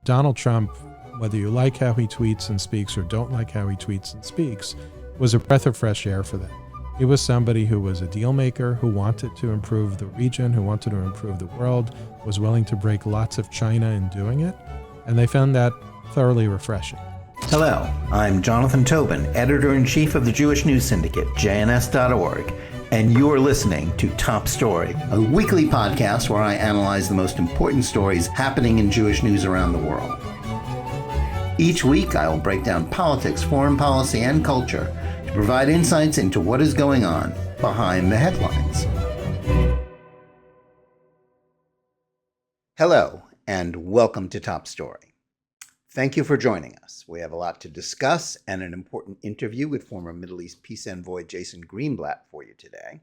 Donald Trump, whether you like how he tweets and speaks or don't like how he tweets and speaks, was a breath of fresh air for them. He was somebody who was a deal maker, who wanted to improve the region, who wanted to improve the world, was willing to break lots of China in doing it, and they found that thoroughly refreshing. Hello, I'm Jonathan Tobin, editor-in-chief of the Jewish News Syndicate, jns.org, and you're listening to Top Story, a weekly podcast where I analyze the most important stories happening in Jewish news around the world. Each week, I will break down politics, foreign policy, and culture to provide insights into what is going on behind the headlines. Hello, and welcome to Top Story. Thank you for joining us. We have a lot to discuss and an important interview with former Middle East peace envoy Jason Greenblatt for you today.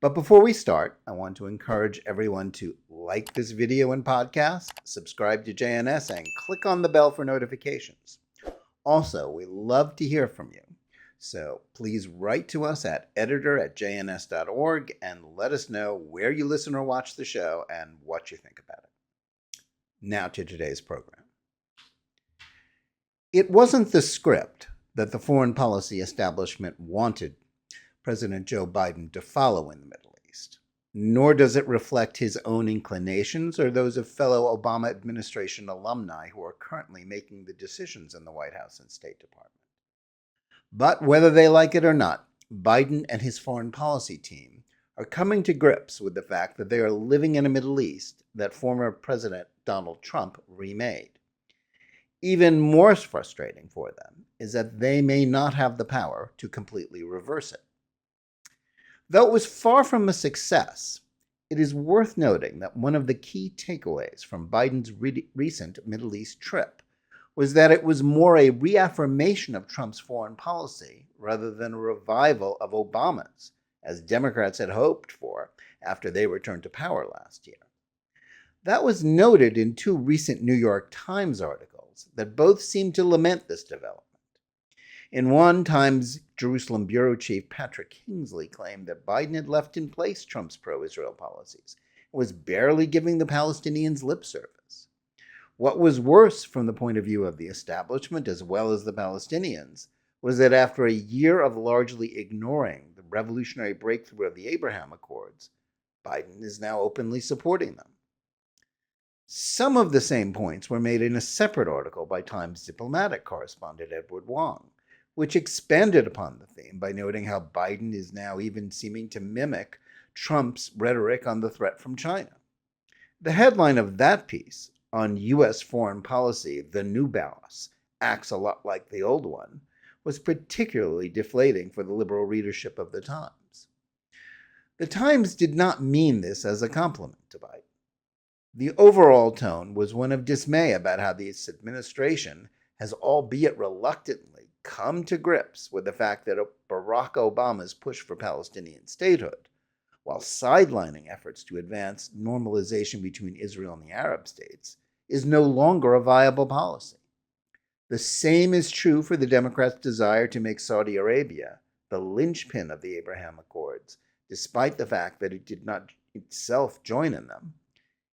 But before we start, I want to encourage everyone to like this video and podcast, subscribe to JNS, and click on the bell for notifications. Also, we love to hear from you. So please write to us at editor@jns.org and let us know where you listen or watch the show and what you think about it. Now to today's program. It wasn't the script that the foreign policy establishment wanted President Joe Biden to follow in the Middle East, nor does it reflect his own inclinations or those of fellow Obama administration alumni who are currently making the decisions in the White House and State Department. But whether they like it or not, Biden and his foreign policy team are coming to grips with the fact that they are living in a Middle East that former President Donald Trump remade. Even more frustrating for them is that they may not have the power to completely reverse it. Though it was far from a success, it is worth noting that one of the key takeaways from Biden's recent Middle East trip was that it was more a reaffirmation of Trump's foreign policy rather than a revival of Obama's, as Democrats had hoped for after they returned to power last year. That was noted in two recent New York Times articles that both seemed to lament this development. In one, Times Jerusalem bureau chief Patrick Kingsley claimed that Biden had left in place Trump's pro-Israel policies and was barely giving the Palestinians lip service. What was worse from the point of view of the establishment as well as the Palestinians was that after a year of largely ignoring the revolutionary breakthrough of the Abraham Accords, Biden is now openly supporting them. Some of the same points were made in a separate article by Times diplomatic correspondent Edward Wong, which expanded upon the theme by noting how Biden is now even seeming to mimic Trump's rhetoric on the threat from China. The headline of that piece, on U.S. foreign policy, the new boss acts a lot like the old one, was particularly deflating for the liberal readership of the Times. The Times did not mean this as a compliment to Biden. The overall tone was one of dismay about how this administration has, albeit reluctantly, come to grips with the fact that Barack Obama's push for Palestinian statehood, while sidelining efforts to advance normalization between Israel and the Arab states, is no longer a viable policy. The same is true for the Democrats' desire to make Saudi Arabia the linchpin of the Abraham Accords, despite the fact that it did not itself join in them,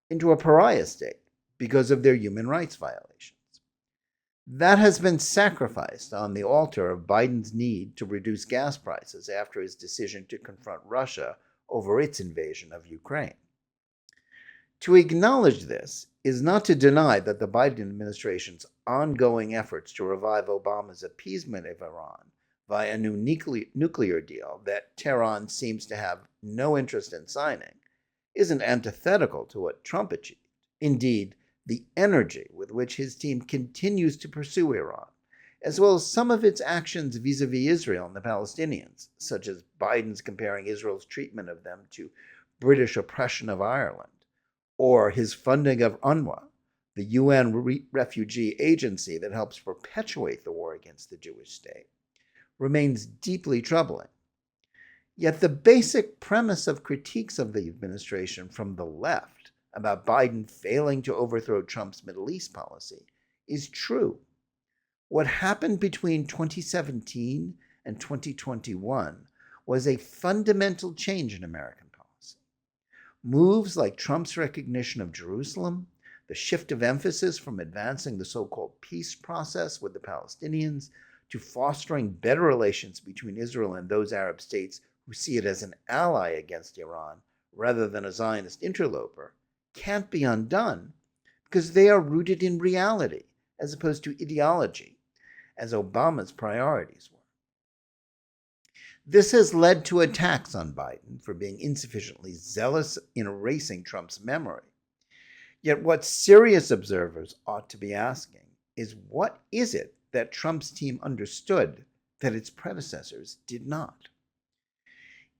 into a pariah state because of their human rights violations. That has been sacrificed on the altar of Biden's need to reduce gas prices after his decision to confront Russia over its invasion of Ukraine. To acknowledge this is not to deny that the Biden administration's ongoing efforts to revive Obama's appeasement of Iran via a new nuclear deal that Tehran seems to have no interest in signing isn't antithetical to what Trump achieved. Indeed, the energy with which his team continues to pursue Iran, as well as some of its actions vis-a-vis Israel and the Palestinians, such as Biden's comparing Israel's treatment of them to British oppression of Ireland, or his funding of UNRWA, the UN refugee agency that helps perpetuate the war against the Jewish state, remains deeply troubling. Yet the basic premise of critiques of the administration from the left about Biden failing to overthrow Trump's Middle East policy is true. What happened between 2017 and 2021 was a fundamental change in American policy. Moves like Trump's recognition of Jerusalem, The shift of emphasis from advancing the so-called peace process with the Palestinians to fostering better relations between Israel and those Arab states who see it as an ally against Iran rather than a Zionist interloper can't be undone because they are rooted in reality as opposed to ideology, as Obama's priorities were. This has led to attacks on Biden for being insufficiently zealous in erasing Trump's memory. Yet what serious observers ought to be asking is, what is it that Trump's team understood that its predecessors did not?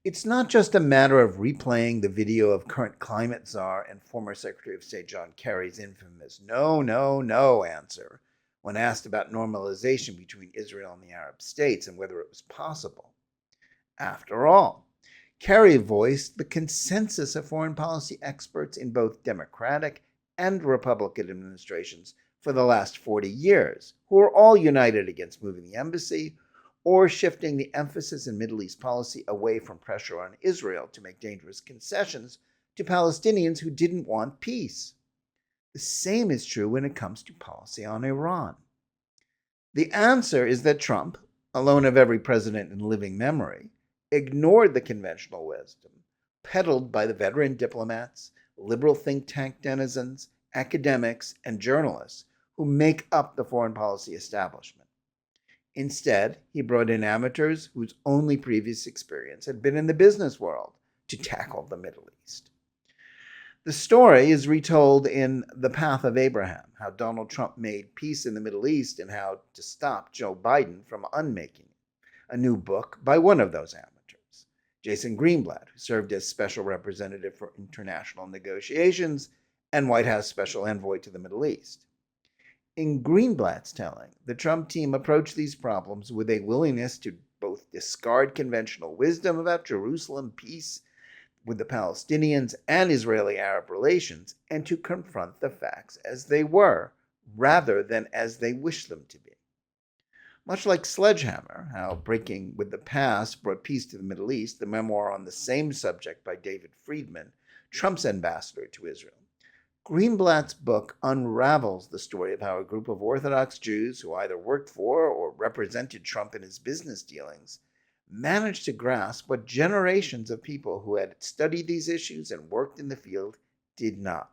It's not just a matter of replaying the video of current climate czar and former Secretary of State John Kerry's infamous "no, no, no" answer when asked about normalization between Israel and the Arab states and whether it was possible. After all, Kerry voiced the consensus of foreign policy experts in both Democratic and Republican administrations for the last 40 years, who are all united against moving the embassy or shifting the emphasis in Middle East policy away from pressure on Israel to make dangerous concessions to Palestinians who didn't want peace. The same is true when it comes to policy on Iran. The answer is that Trump, alone of every president in living memory, ignored the conventional wisdom peddled by the veteran diplomats, liberal think tank denizens, academics, and journalists who make up the foreign policy establishment. Instead, he brought in amateurs whose only previous experience had been in the business world to tackle the Middle East. The story is retold in The Path of Abraham, how Donald Trump made peace in the Middle East and how to stop Joe Biden from unmaking it, a new book by one of those amateurs, Jason Greenblatt, who served as Special Representative for International Negotiations and White House Special Envoy to the Middle East. In Greenblatt's telling, the Trump team approached these problems with a willingness to both discard conventional wisdom about Jerusalem peace with the Palestinians and Israeli-Arab relations and to confront the facts as they were, rather than as they wished them to be. Much like Sledgehammer, how Breaking with the Past brought peace to the Middle East, the memoir on the same subject by David Friedman, Trump's ambassador to Israel, Greenblatt's book unravels the story of how a group of Orthodox Jews who either worked for or represented Trump in his business dealings managed to grasp what generations of people who had studied these issues and worked in the field did not.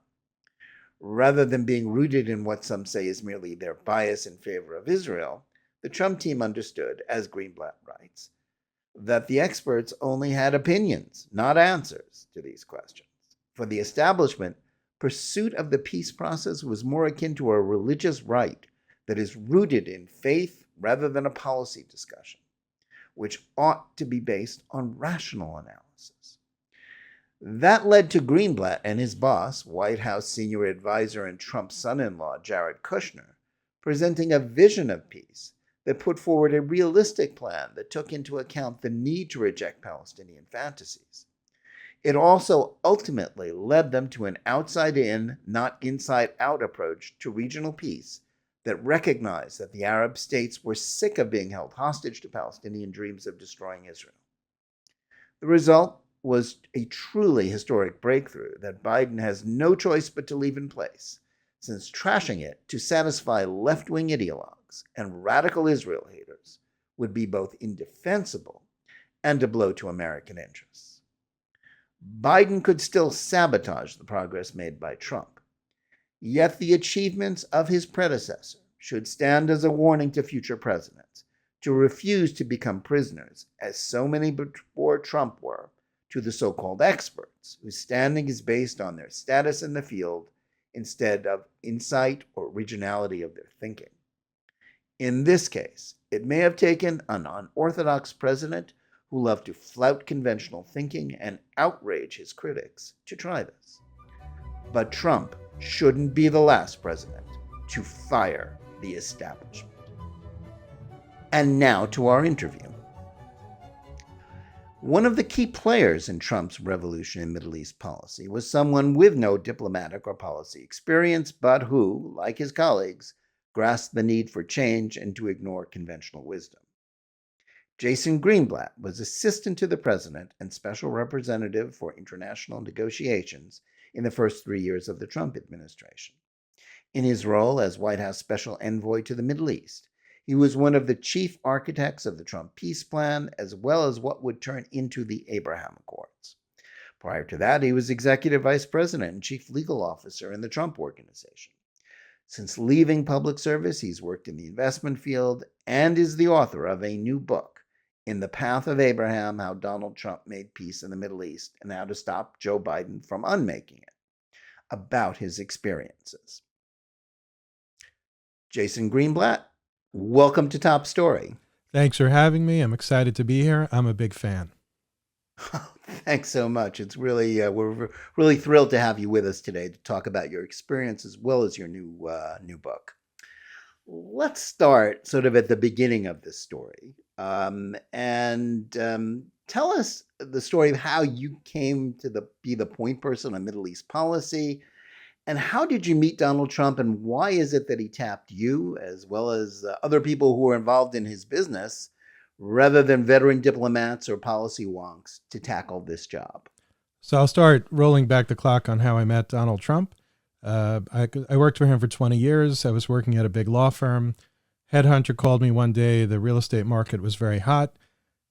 Rather than being rooted in what some say is merely their bias in favor of Israel, the Trump team understood, as Greenblatt writes, that the experts only had opinions, not answers to these questions. For the establishment, pursuit of the peace process was more akin to a religious rite that is rooted in faith rather than a policy discussion, which ought to be based on rational analysis. That led to Greenblatt and his boss, White House senior advisor and Trump's son-in-law, Jared Kushner, presenting a vision of peace that put forward a realistic plan that took into account the need to reject Palestinian fantasies. It also ultimately led them to an outside-in, not inside-out approach to regional peace that recognized that the Arab states were sick of being held hostage to Palestinian dreams of destroying Israel. The result was a truly historic breakthrough that Biden has no choice but to leave in place, since trashing it to satisfy left-wing ideologues and radical Israel haters would be both indefensible and a blow to American interests. Biden could still sabotage the progress made by Trump, yet the achievements of his predecessor should stand as a warning to future presidents to refuse to become prisoners, as so many before Trump were, to the so-called experts, whose standing is based on their status in the field instead of insight or originality of their thinking. In this case, it may have taken an unorthodox president who loved to flout conventional thinking and outrage his critics to try this. But Trump shouldn't be the last president to fire the establishment. And now to our interview. One of the key players in Trump's revolution in Middle East policy was someone with no diplomatic or policy experience, but who, like his colleagues, grasped the need for change and to ignore conventional wisdom. Jason Greenblatt was assistant to the president and special representative for international negotiations in the first 3 years of the Trump administration. In his role as White House Special Envoy to the Middle East, he was one of the chief architects of the Trump peace plan, as well as what would turn into the Abraham Accords. Prior to that, he was Executive Vice President and Chief Legal Officer in the Trump Organization. Since leaving public service, he's worked in the investment field and is the author of a new book, In the Path of Abraham: How Donald Trump Made Peace in the Middle East and How to Stop Joe Biden from Unmaking It, about his experiences. Jason Greenblatt, welcome to Top Story. Thanks for having me. I'm excited to be here. I'm a big fan. Thanks so much. It's really we're really thrilled to have you with us today to talk about your experience as well as your new book. Let's start sort of at the beginning of this story, and tell us the story of how you came to be the point person on Middle East policy, and how did you meet Donald Trump, and why is it that he tapped you as well as other people who were involved in his business, rather than veteran diplomats or policy wonks, to tackle this job? So I'll start rolling back the clock on how I met Donald Trump. I worked for him for 20 years. I was working at a big law firm. Headhunter called me one day. The real estate market was very hot.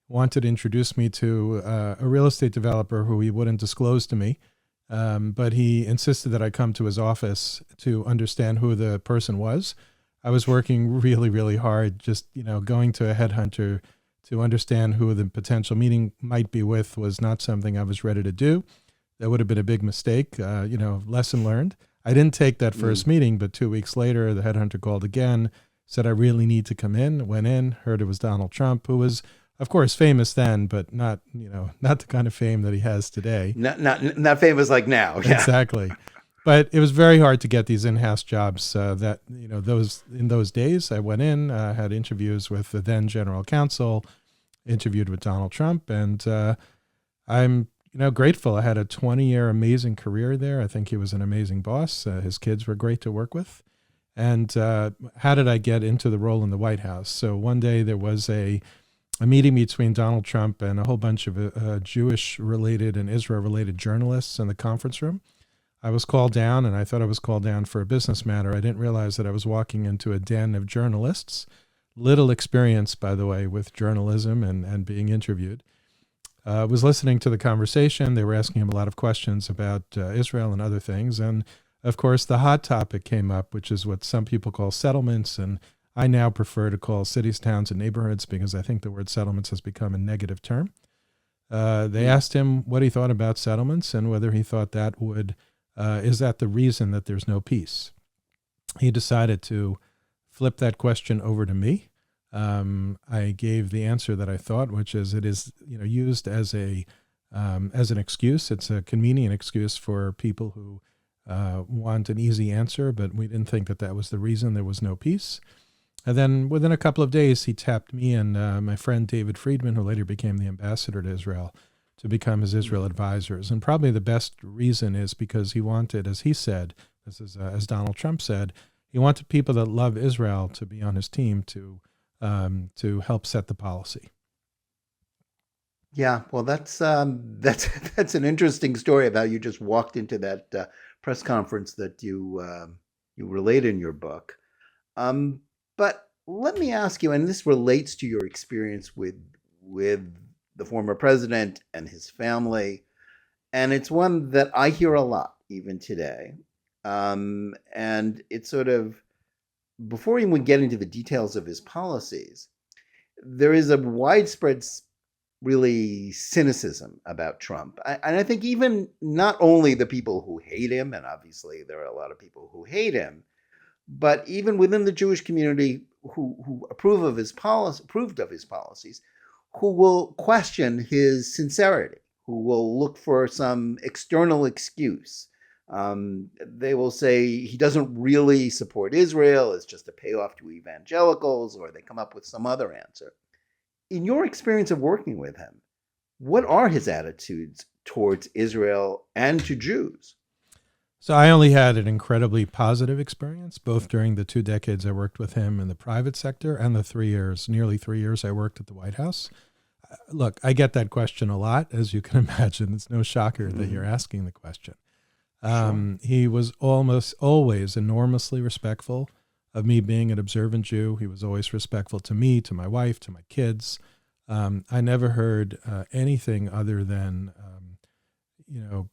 Wanted to introduce me to a real estate developer who he wouldn't disclose to me. But he insisted that I come to his office to understand who the person was. I was working really, really hard, just, going to a headhunter to understand who the potential meeting might be with was not something I was ready to do. That would have been a big mistake, lesson learned. I didn't take that first meeting, but 2 weeks later, the headhunter called again, said I really need to come in, went in, heard it was Donald Trump, who was, of course, famous then, but not the kind of fame that he has today. Not famous like now. Yeah. Exactly. But it was very hard to get these in-house jobs in those days. I went in, had interviews with the then general counsel, interviewed with Donald Trump, and I'm grateful. I had a 20-year amazing career there. I think he was an amazing boss. His kids were great to work with. And how did I get into the role in the White House? So one day there was a meeting between Donald Trump and a whole bunch of Jewish-related and Israel-related journalists in the conference room. I was called down, and I thought I was called down for a business matter. I didn't realize that I was walking into a den of journalists. Little experience, by the way, with journalism and being interviewed. Was listening to the conversation. They were asking him a lot of questions about Israel and other things. And, of course, the hot topic came up, which is what some people call settlements. And I now prefer to call cities, towns, and neighborhoods because I think the word settlements has become a negative term. They asked him what he thought about settlements and whether he thought that would, is that the reason that there's no peace? He decided to flip that question over to me. I gave the answer that I thought, which is it is used as an excuse. It's a convenient excuse for people who want an easy answer, but we didn't think that was the reason there was no peace. And then within a couple of days, he tapped me and my friend David Friedman, who later became the ambassador to Israel, to become his Israel advisors. And probably the best reason is because he wanted, as he said, this is as Donald Trump said, he wanted people that love Israel to be on his team to help set the policy. Yeah, well, that's an interesting story about how you just walked into that press conference that you relate in your book. But let me ask you, and this relates to your experience with the former president and his family, and it's one that I hear a lot even today. And it's sort of, before we even get into the details of his policies, there is a widespread, really, cynicism about Trump. And I think even not only the people who hate him, and obviously there are a lot of people who hate him, but even within the Jewish community who approved of his policies, who will question his sincerity, who will look for some external excuse. They will say he doesn't really support Israel, it's just a payoff to evangelicals, or they come up with some other answer. In your experience of working with him, what are his attitudes towards Israel and to Jews? So I only had an incredibly positive experience, both during the 2 decades I worked with him in the private sector and the nearly 3 years I worked at the White House. Look, I get that question a lot, as you can imagine. It's no shocker that you're asking the question. Sure. He was almost always enormously respectful of me being an observant Jew. He was always respectful to me, to my wife, to my kids. I never heard anything other than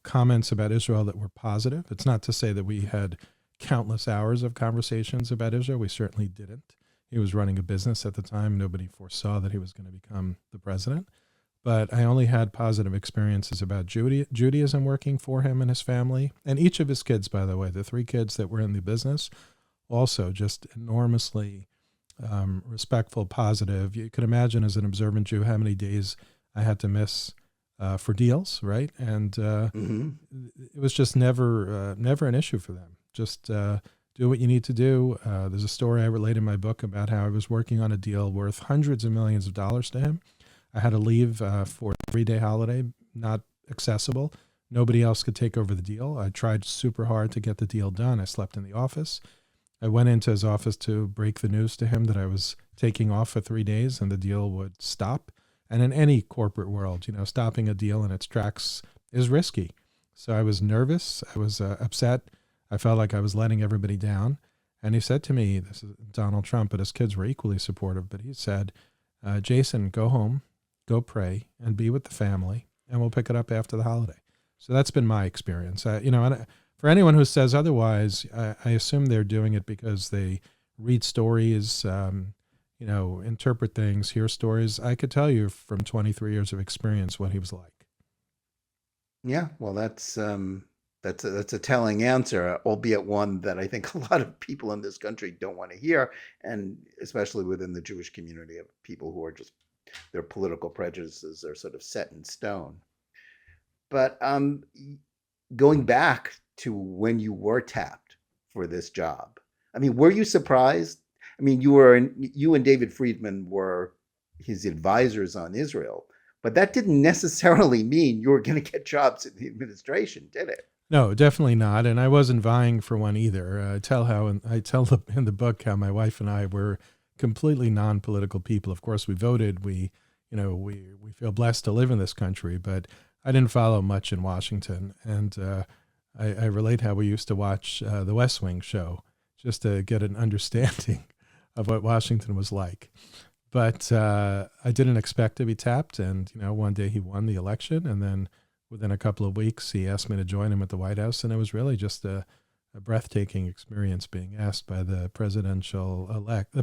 comments about Israel that were positive. It's not to say that we had countless hours of conversations about Israel. We certainly didn't. He was running a business at the time. Nobody foresaw that he was going to become the president. But I only had positive experiences about Judaism working for him and his family, and each of his kids, by the way, the 3 kids that were in the business, also just enormously respectful, positive. You could imagine as an observant Jew how many days I had to miss for deals, right? And Hmm. it was just never an issue for them. Just do what you need to do. There's a story I relate in my book about how I was working on a deal worth hundreds of millions of dollars to him. I had to leave for a 3-day holiday, not accessible. Nobody else could take over the deal. I tried super hard to get the deal done. I slept in the office. I went into his office to break the news to him that I was taking off for 3 days and the deal would stop. And in any corporate world, stopping a deal in its tracks is risky. So I was nervous. I was upset. I felt like I was letting everybody down. And he said to me, this is Donald Trump, but his kids were equally supportive, but he said, Jason, go home, go pray, and be with the family, and we'll pick it up after the holiday. So that's been my experience. And for anyone who says otherwise, I assume they're doing it because they read stories, interpret things, hear stories. I could tell you from 23 years of experience what he was like. Yeah, well, that's a telling answer, albeit one that I think a lot of people in this country don't want to hear, and especially within the Jewish community of people who are just their political prejudices are sort of set in stone. But going back to when you were tapped for this job, I mean, were you surprised? I mean, you and David Friedman were his advisors on Israel, but that didn't necessarily mean you were going to get jobs in the administration, did it? No, definitely not. And I wasn't vying for one either. I tell in the book how my wife and I were completely non-political people. Of course, we voted. We feel blessed to live in this country, but I didn't follow much in Washington. And I relate how we used to watch the West Wing show just to get an understanding of what Washington was like. But I didn't expect to be tapped. And, one day he won the election, and then within a couple of weeks, he asked me to join him at the White House, and it was really just a breathtaking experience being asked by the president-elect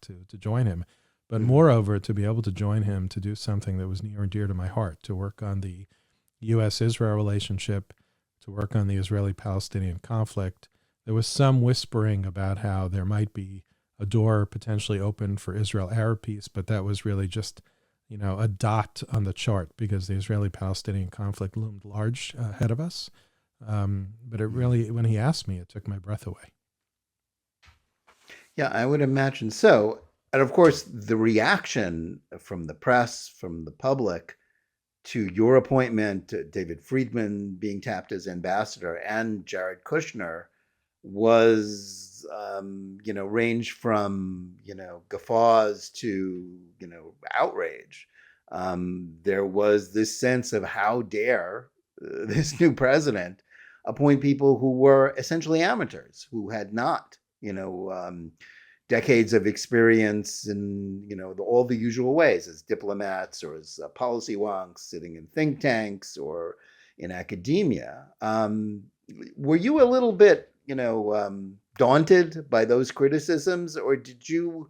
to join him. But Hmm. moreover, to be able to join him to do something that was near and dear to my heart, to work on the U.S.-Israel relationship, to work on the Israeli-Palestinian conflict. There was some whispering about how there might be a door potentially open for Israel-Arab peace, but that was really just a dot on the chart because the Israeli-Palestinian conflict loomed large ahead of us. But it really, when he asked me, it took my breath away. Yeah, I would imagine so. And of course, the reaction from the press, from the public to your appointment, to David Friedman being tapped as ambassador, and Jared Kushner was, ranged from, guffaws to, outrage. There was this sense of how dare this new president appoint people who were essentially amateurs, who had not, decades of experience in all the usual ways as diplomats or as policy wonks sitting in think tanks or in academia. Were you a little bit daunted by those criticisms, or did you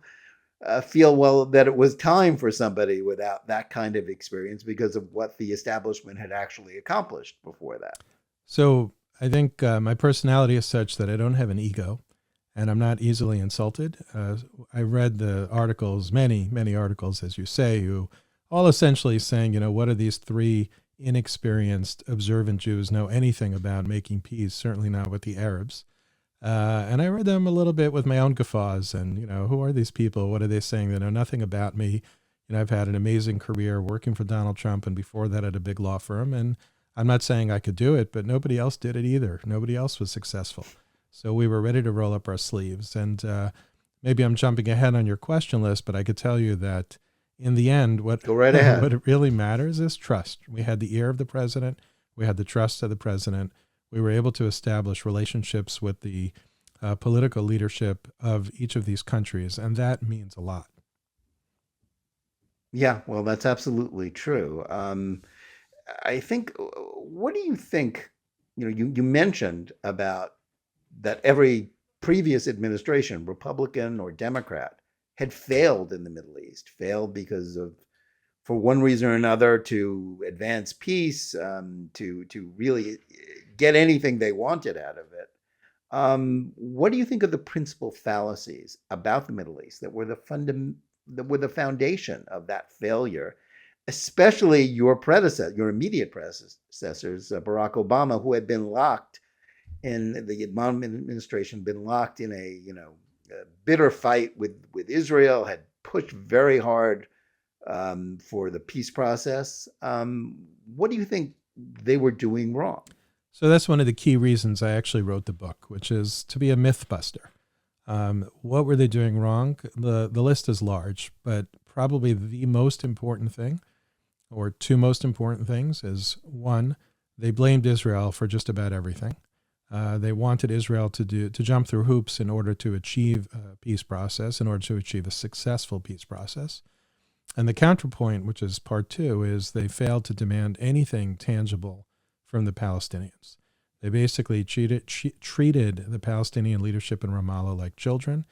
feel well that it was time for somebody without that kind of experience because of what the establishment had actually accomplished before that? So I think my personality is such that I don't have an ego, and I'm not easily insulted. I read the articles, many, many articles, as you say, who all essentially saying, what do these 3 inexperienced observant Jews know anything about making peace? Certainly not with the Arabs. And I read them a little bit with my own guffaws and, who are these people? What are they saying? They know nothing about me. I've had an amazing career working for Donald Trump and before that at a big law firm. And I'm not saying I could do it, but nobody else did it either. Nobody else was successful. So we were ready to roll up our sleeves. And maybe I'm jumping ahead on your question list, but I could tell you that in the end, what Go right ahead. what it really matters is trust. We had the ear of the president. We had the trust of the president. We were able to establish relationships with the political leadership of each of these countries, and that means a lot. Yeah, well, that's absolutely true. I think, what do you think? You mentioned about that every previous administration, Republican or Democrat, had failed in the Middle East, failed because of, for one reason or another, to advance peace, to really get anything they wanted out of it. What do you think of the principal fallacies about the Middle East that were the foundation of that failure, especially your immediate predecessors, Barack Obama, who had been locked in the Obama administration, been locked in a bitter fight with Israel, had pushed very hard for the peace process. What do you think they were doing wrong? So that's one of the key reasons I actually wrote the book, which is to be a myth buster. What were they doing wrong? The list is large, but probably the most important thing, or two most important things, is one, they blamed Israel for just about everything. They wanted Israel to jump through hoops in order to achieve a peace process, in order to achieve a successful peace process. And the counterpoint, which is part two, is they failed to demand anything tangible from the Palestinians. They basically treated the Palestinian leadership in Ramallah like children,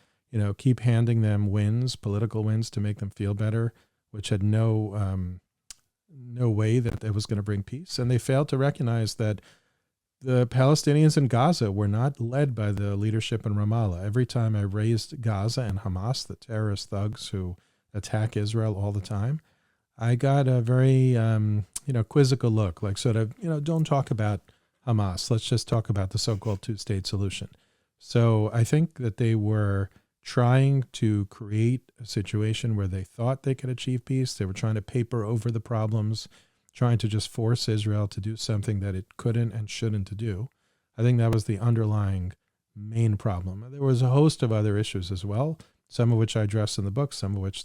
keep handing them wins, political wins, to make them feel better, which had no way that it was going to bring peace. And they failed to recognize that the Palestinians in Gaza were not led by the leadership in Ramallah. Every time I raised Gaza and Hamas, the terrorist thugs who attack Israel all the time, I got a very, quizzical look, like sort of, don't talk about Hamas. Let's just talk about the so-called two-state solution. So I think that they were trying to create a situation where they thought they could achieve peace. They were trying to paper over the problems, trying to just force Israel to do something that it couldn't and shouldn't do. I think that was the underlying main problem. There was a host of other issues as well, some of which I address in the book, some of which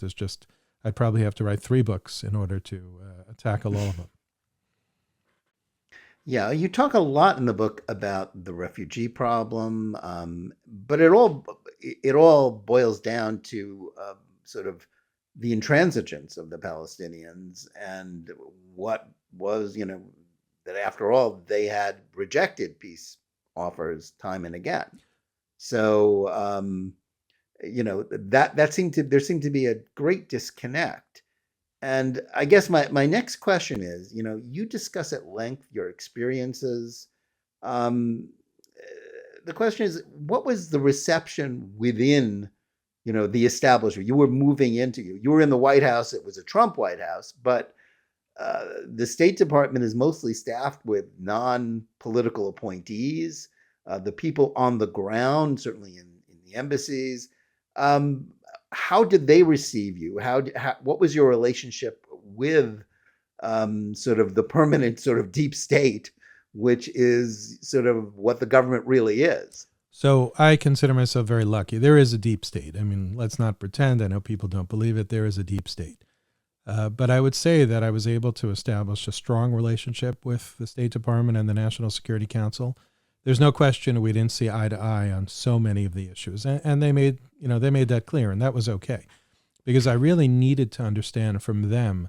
I'd probably have to write 3 books in order to tackle all of them. Yeah, you talk a lot in the book about the refugee problem, but it all boils down to sort of the intransigence of the Palestinians, and what was, that after all they had rejected peace offers time and again. So there seemed to be a great disconnect. And I guess my next question is, you discuss at length your experiences. Um, the question is, what was the reception within, the establishment? You were in the White House. It was a Trump White House, but the State Department is mostly staffed with non-political appointees. The people on the ground, certainly in the embassies, how did they receive you? What was your relationship with sort of the permanent sort of deep state, which is sort of what the government really is? So I consider myself very lucky. There is a deep state. I mean, let's not pretend. I know people don't believe it. There is a deep state. But I would say that I was able to establish a strong relationship with the State Department and the National Security Council. There's no question we didn't see eye to eye on so many of the issues, and they made that clear, and that was okay, because I really needed to understand from them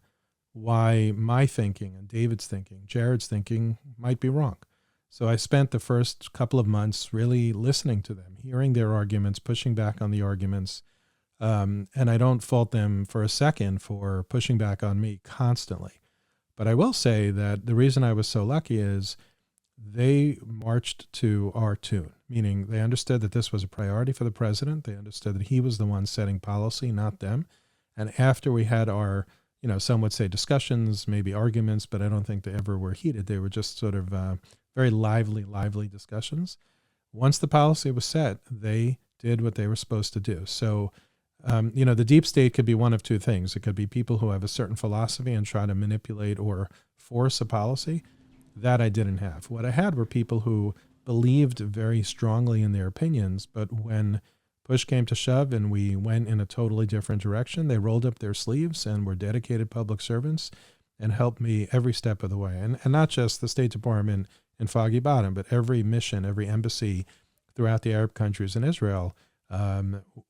why my thinking and David's thinking, Jared's thinking might be wrong. So I spent the first couple of months really listening to them, hearing their arguments, pushing back on the arguments, and I don't fault them for a second for pushing back on me constantly. But I will say that the reason I was so lucky is they marched to our tune, meaning they understood that this was a priority for the president. They understood that he was the one setting policy, not them. And after we had our, some would say discussions, maybe arguments, but I don't think they ever were heated. They were just sort of very lively discussions. Once the policy was set, they did what they were supposed to do. So, the deep state could be one of two things. It could be people who have a certain philosophy and try to manipulate or force a policy. That I didn't have. What I had were people who believed very strongly in their opinions, but when push came to shove and we went in a totally different direction, they rolled up their sleeves and were dedicated public servants and helped me every step of the way. And not just the State Department in Foggy Bottom, but every mission, every embassy throughout the Arab countries in Israel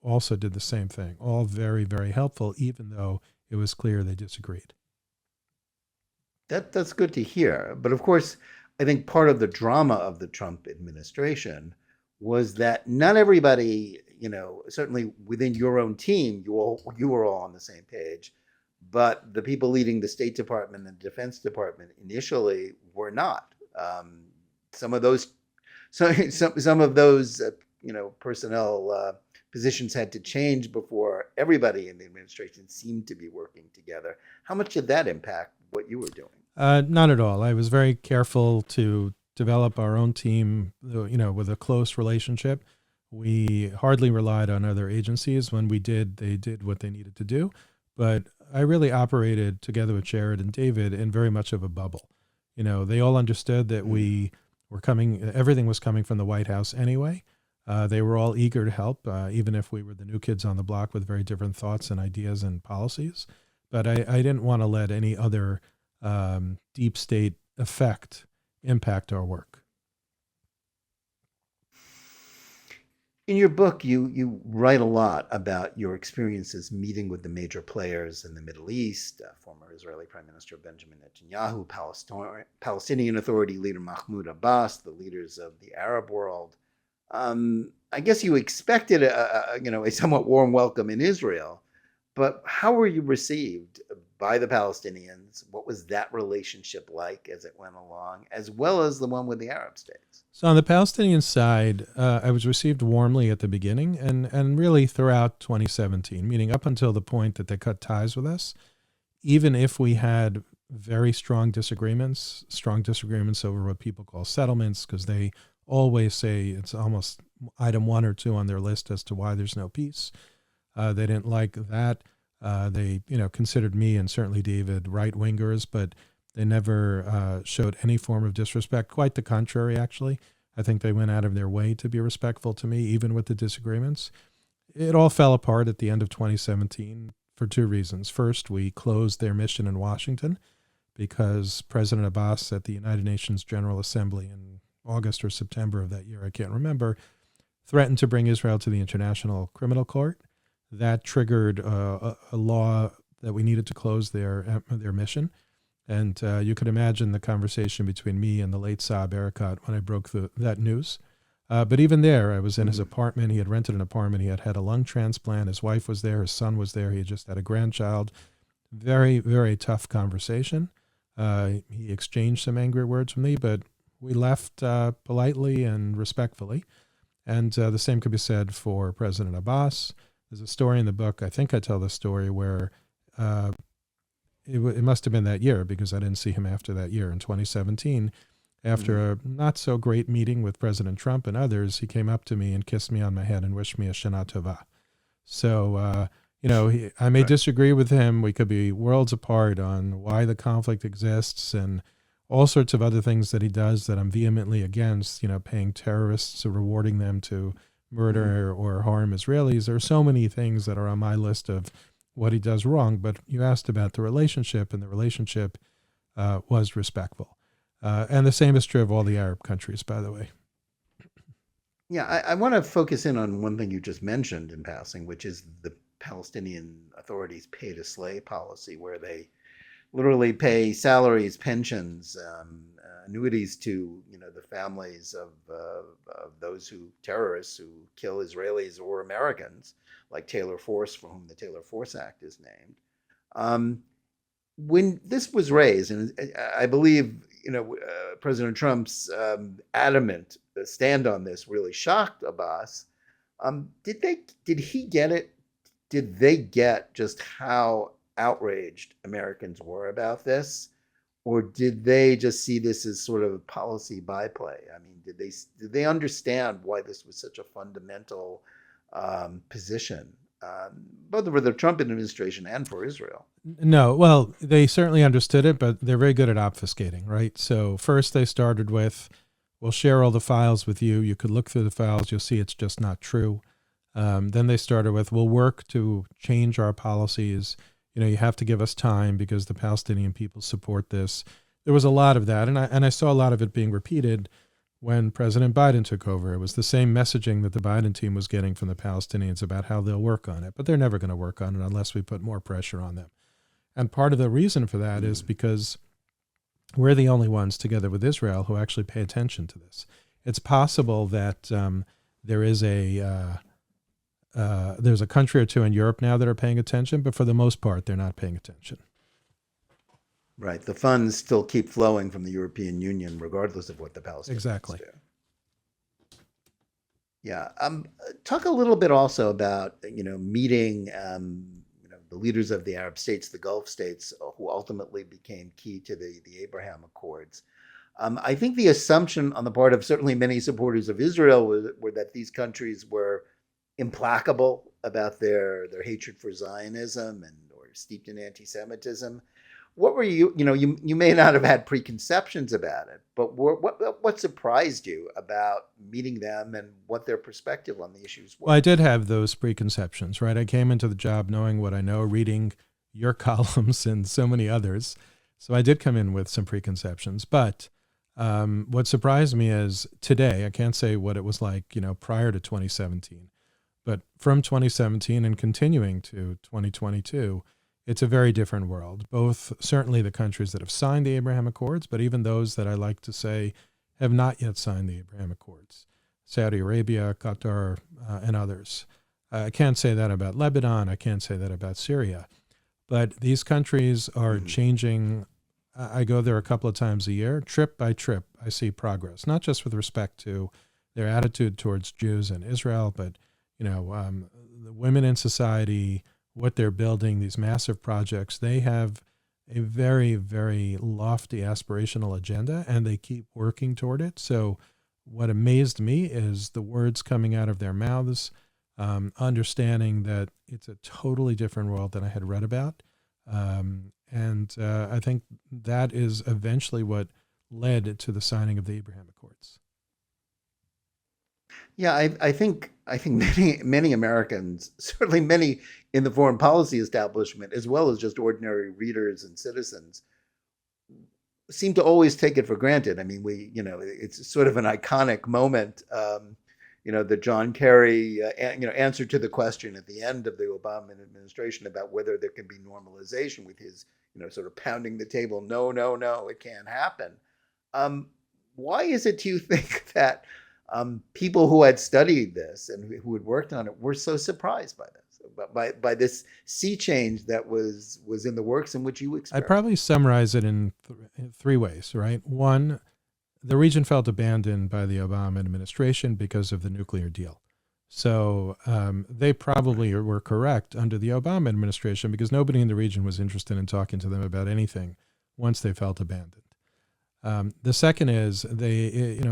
also did the same thing. All very, very helpful, even though it was clear they disagreed. That's good to hear. But of course, I think part of the drama of the Trump administration was that not everybody, certainly within your own team, you were all on the same page, but the people leading the State Department and the Defense Department initially were not. Some of those, some of those, personnel positions had to change before everybody in the administration seemed to be working together. How much did that impact what you were doing? Not at all. I was very careful to develop our own team, with a close relationship. We hardly relied on other agencies. When we did, they did what they needed to do. But I really operated together with Jared and David in very much of a bubble. They all understood that we were coming, everything was coming from the White House anyway. They were all eager to help, even if we were the new kids on the block with very different thoughts and ideas and policies. But I didn't want to let any other deep state effect impact our work. In your book, you write a lot about your experiences meeting with the major players in the Middle East, former Israeli Prime Minister Benjamin Netanyahu, Palestinian Authority leader Mahmoud Abbas, the leaders of the Arab world. I guess you expected a somewhat warm welcome in Israel, but how were you received by the Palestinians? What was that relationship like as it went along, as well as the one with the Arab states? So on the Palestinian side, I was received warmly at the beginning and really throughout 2017, meaning up until the point that they cut ties with us. Even if we had very strong disagreements over what people call settlements, because they always say it's almost item 1 or 2 on their list as to why there's no peace. They didn't like that. They, considered me and certainly David right-wingers, but they never showed any form of disrespect. Quite the contrary, actually. I think they went out of their way to be respectful to me, even with the disagreements. It all fell apart at the end of 2017 for 2 reasons. First, we closed their mission in Washington because President Abbas at the United Nations General Assembly in August or September of that year, I can't remember, threatened to bring Israel to the International Criminal Court. That triggered a law that we needed to close their mission. And you could imagine the conversation between me and the late Saab Erekat when I broke that news. But even there, I was in his apartment. He had rented an apartment. He had had a lung transplant. His wife was there. His son was there. He had just had a grandchild. Very, very tough conversation. He exchanged some angry words with me, but we left politely and respectfully. And the same could be said for President Abbas. There's a story in the book, I think I tell the story, where it must have been that year because I didn't see him after that year. In 2017, after a not so great meeting with President Trump and others, he came up to me and kissed me on my head and wished me a Shana Tova. So, I may disagree with him. We could be worlds apart on why the conflict exists and all sorts of other things that he does that I'm vehemently against, paying terrorists or rewarding them to murder or harm Israelis. There are so many things that are on my list of what he does wrong, but you asked about the relationship, and the relationship was respectful. And the same is true of all the Arab countries, by the way. Yeah, I want to focus in on one thing you just mentioned in passing, which is the Palestinian Authority's pay-to-slay policy, where they literally pay salaries, pensions, annuities to the families of those terrorists who kill Israelis or Americans, like Taylor Force, for whom the Taylor Force Act is named. When this was raised, and I believe President Trump's adamant stand on this really shocked Abbas. Did he get it? Did they get just how outraged Americans were about this, or did they just see this as sort of a policy byplay? I mean, did they understand why this was such a fundamental position, both for the Trump administration and for Israel? No, well, they certainly understood it, but they're very good at obfuscating, right? So first they started with, we'll share all the files with you. You could look through the files. You'll see it's just not true. Then they started with, we'll work to change our policies. You have to give us time because the Palestinian people support this. there was a lot of that, and I saw a lot of it being repeated when President Biden took over. It was the same messaging that the Biden team was getting from the Palestinians about how they'll work on it, but they're never going to work on it unless we put more pressure on them. And part of the reason for that is because we're the only ones, together with Israel, who actually pay attention to this. It's possible that there's a country or two in Europe now that are paying attention, but for the most part, they're not paying attention. Right. The funds still keep flowing from the European Union, regardless of what the Palestinians Exactly. do. Yeah. Talk a little bit also about, meeting, the leaders of the Arab states, the Gulf states, who ultimately became key to the Abraham Accords. I think the assumption on the part of certainly many supporters of Israel were that these countries were implacable about their hatred for Zionism or steeped in anti-Semitism. What were you may not have had preconceptions about it, but what surprised you about meeting them and what their perspective on the issues were? Well, I did have those preconceptions, right? I came into the job knowing what I know, reading your columns and so many others. So I did come in with some preconceptions. But what surprised me is today, I can't say what it was like, prior to 2017, but from 2017 and continuing to 2022, it's a very different world. Both certainly the countries that have signed the Abraham Accords, but even those that I like to say have not yet signed the Abraham Accords. Saudi Arabia, Qatar, and others. I can't say that about Lebanon. I can't say that about Syria. But these countries are changing. I go there a couple of times a year. Trip by trip, I see progress, not just with respect to their attitude towards Jews and Israel, but the women in society, what they're building, these massive projects. They have a very, very lofty aspirational agenda, and they keep working toward it. So what amazed me is the words coming out of their mouths, understanding that it's a totally different world than I had read about. And I think that is eventually what led to the signing of the Abraham Accords. Yeah, I think many Americans, certainly many in the foreign policy establishment, as well as just ordinary readers and citizens, seem to always take it for granted. I mean, it's sort of an iconic moment. The John Kerry, answer to the question at the end of the Obama administration about whether there can be normalization, with his, sort of pounding the table. No, no, no, it can't happen. Why is it, do you think, that people who had studied this and who had worked on it were so surprised by this, by this sea change that was in the works in which you experienced? I'd probably summarize it in three ways, right? One, the region felt abandoned by the Obama administration because of the nuclear deal. So they probably were correct under the Obama administration, because nobody in the region was interested in talking to them about anything once they felt abandoned. The second is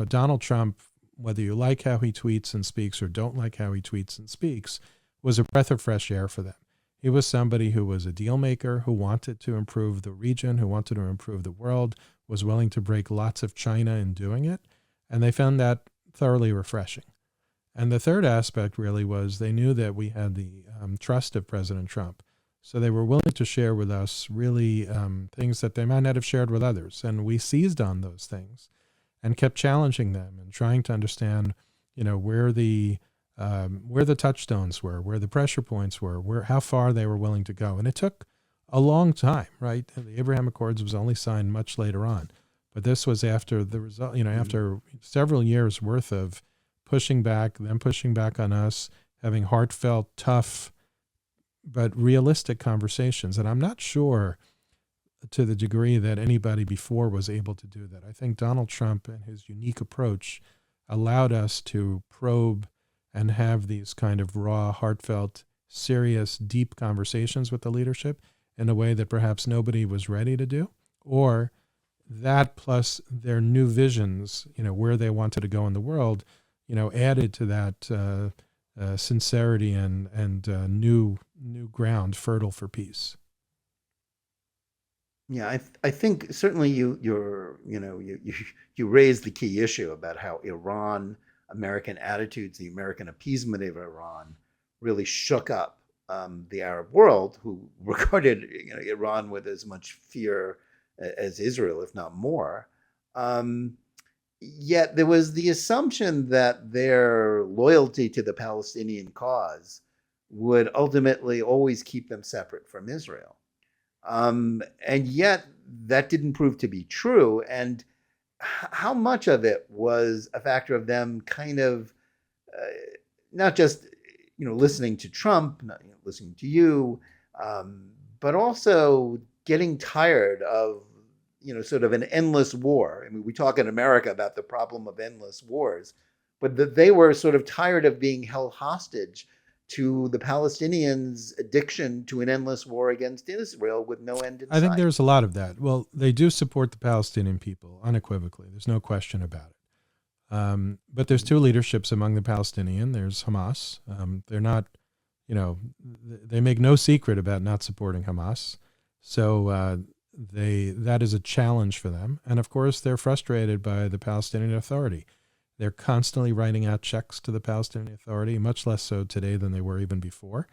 Donald Trump, whether you like how he tweets and speaks or don't like how he tweets and speaks, was a breath of fresh air for them. He was somebody who was a deal maker, who wanted to improve the region, who wanted to improve the world, was willing to break lots of China in doing it, and they found that thoroughly refreshing. And the third aspect really was they knew that we had the trust of President Trump, so they were willing to share with us really things that they might not have shared with others, and we seized on those things and kept challenging them and trying to understand, where the touchstones were, where the pressure points were, how far they were willing to go. And it took a long time, right? The Abraham Accords was only signed much later on, but this was after the result, after several years worth of pushing back, them pushing back on us, having heartfelt, tough, but realistic conversations. And I'm not sure to the degree that anybody before was able to do that. I think Donald Trump and his unique approach allowed us to probe and have these kind of raw, heartfelt, serious, deep conversations with the leadership in a way that perhaps nobody was ready to do, or that plus their new visions, where they wanted to go in the world, added to that sincerity and new ground fertile for peace. Yeah, I think certainly you raised the key issue about how American attitudes, the American appeasement of Iran, really shook up the Arab world, who regarded Iran with as much fear as Israel, if not more. Yet there was the assumption that their loyalty to the Palestinian cause would ultimately always keep them separate from Israel. And yet that didn't prove to be true. And how much of it was a factor of them kind of not just listening to Trump, not listening to you, but also getting tired of sort of an endless war. I mean, we talk in America about the problem of endless wars, but that they were sort of tired of being held hostage to the Palestinians' addiction to an endless war against Israel with no end in sight. I think there's a lot of that. Well, they do support the Palestinian people unequivocally. There's no question about it. But there's two leaderships among the Palestinian. There's Hamas. They're not, they make no secret about not supporting Hamas. So that is a challenge for them. And of course, they're frustrated by the Palestinian Authority. They're constantly writing out checks to the Palestinian Authority, much less so today than they were even before.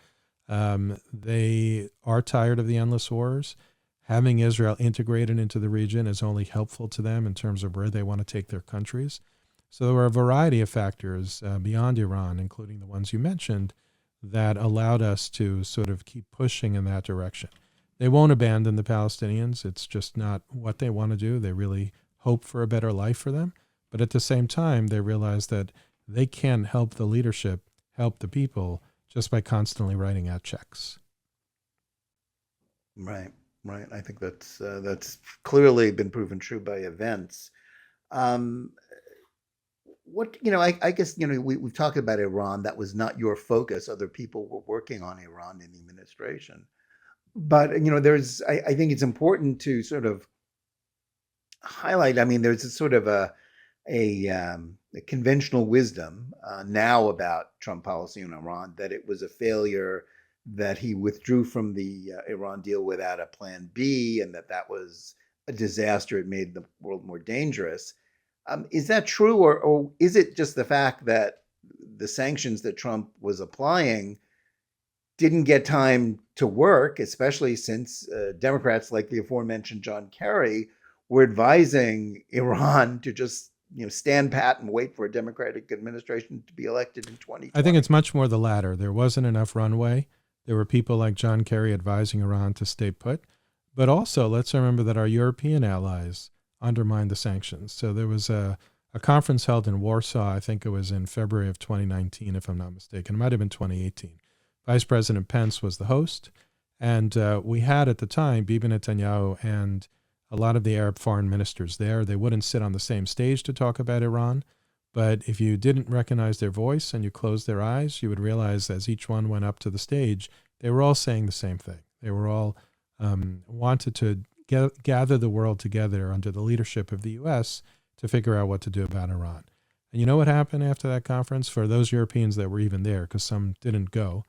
They are tired of the endless wars. Having Israel integrated into the region is only helpful to them in terms of where they want to take their countries. So there were a variety of factors beyond Iran, including the ones you mentioned, that allowed us to sort of keep pushing in that direction. They won't abandon the Palestinians. It's just not what they want to do. They really hope for a better life for them. But at the same time, they realize that they can't help the leadership, help the people, just by constantly writing out checks. Right. I think that's clearly been proven true by events. I guess we've talked about Iran. That was not your focus. Other people were working on Iran in the administration. But I think it's important to sort of highlight. I mean, there's a sort of a conventional wisdom now about Trump policy in Iran, that it was a failure, that he withdrew from the Iran deal without a plan B, and that was a disaster. It made the world more dangerous. Is that true, or is it just the fact that the sanctions that Trump was applying didn't get time to work, especially since Democrats like the aforementioned John Kerry were advising Iran to just stand pat and wait for a Democratic administration to be elected in 2020? I think it's much more the latter. There wasn't enough runway. There were people like John Kerry advising Iran to stay put. But also, let's remember that our European allies undermined the sanctions. So there was a conference held in Warsaw, I think it was in February of 2019, if I'm not mistaken. It might have been 2018. Vice President Pence was the host. And we had at the time Bibi Netanyahu and a lot of the Arab foreign ministers there. They wouldn't sit on the same stage to talk about Iran. But if you didn't recognize their voice and you closed their eyes, you would realize as each one went up to the stage, they were all saying the same thing. They were all wanted to gather the world together under the leadership of the U.S. to figure out what to do about Iran. And you know what happened after that conference? For those Europeans that were even there, because some didn't go,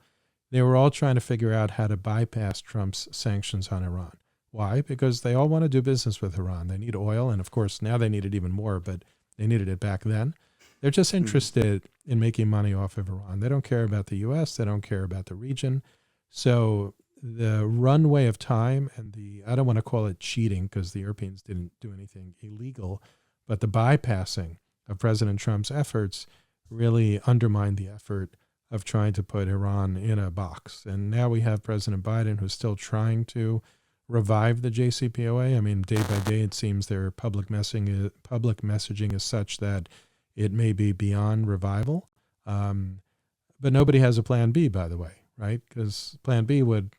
they were all trying to figure out how to bypass Trump's sanctions on Iran. Why? Because they all want to do business with Iran. They need oil, and of course now they need it even more, but they needed it back then. They're just interested in making money off of Iran. They don't care about the U.S. They don't care about the region. So the runway of time and I don't want to call it cheating because the Europeans didn't do anything illegal, but the bypassing of President Trump's efforts really undermined the effort of trying to put Iran in a box. And now we have President Biden who's still trying to revive the JCPOA. I mean, day by day, it seems their public messaging is such that it may be beyond revival. But nobody has a plan B, by the way, right? Because plan B would,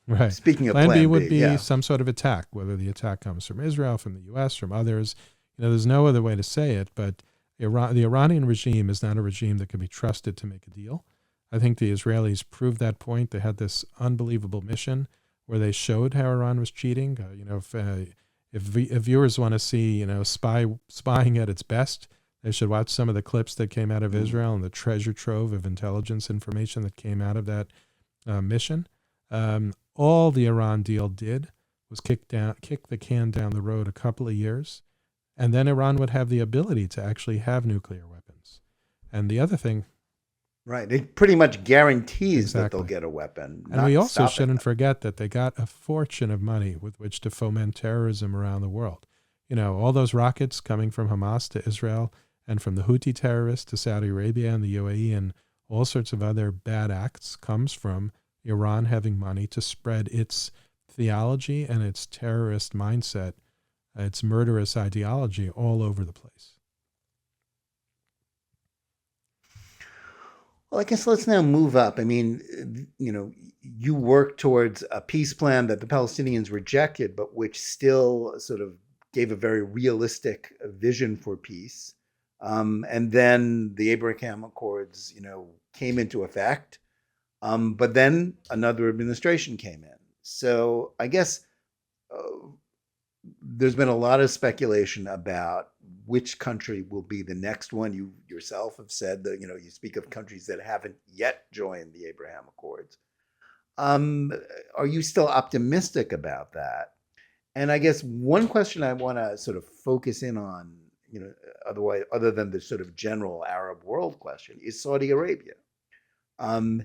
right. Speaking of plan B would be some sort of attack, whether the attack comes from Israel, from the U.S., from others. There's no other way to say it, but the Iranian regime is not a regime that can be trusted to make a deal. I think the Israelis proved that point. They had this unbelievable mission where they showed how Iran was cheating. If viewers want to see, spying at its best, they should watch some of the clips that came out of Israel and the treasure trove of intelligence information that came out of that mission. All the Iran deal did was kick the can down the road a couple of years, and then Iran would have the ability to actually have nuclear weapons. And the other thing, Right. It pretty much guarantees that they'll Exactly. get a weapon, And we not also stopping shouldn't them. forget that they got a fortune of money with which to foment terrorism around the world. All those rockets coming from Hamas to Israel and from the Houthi terrorists to Saudi Arabia and the UAE and all sorts of other bad acts comes from Iran having money to spread its theology and its terrorist mindset, its murderous ideology all over the place. Well, I guess let's now move up. I mean, you work towards a peace plan that the Palestinians rejected, but which still sort of gave a very realistic vision for peace. And then the Abraham Accords, came into effect. But then another administration came in. So I guess uh, there's been a lot of speculation about which country will be the next one. You yourself have said that you speak of countries that haven't yet joined the Abraham Accords. Um, are you still optimistic about that? And I guess one question I want to sort of focus in on, otherwise, other than the sort of general Arab world question, is Saudi Arabia. Um,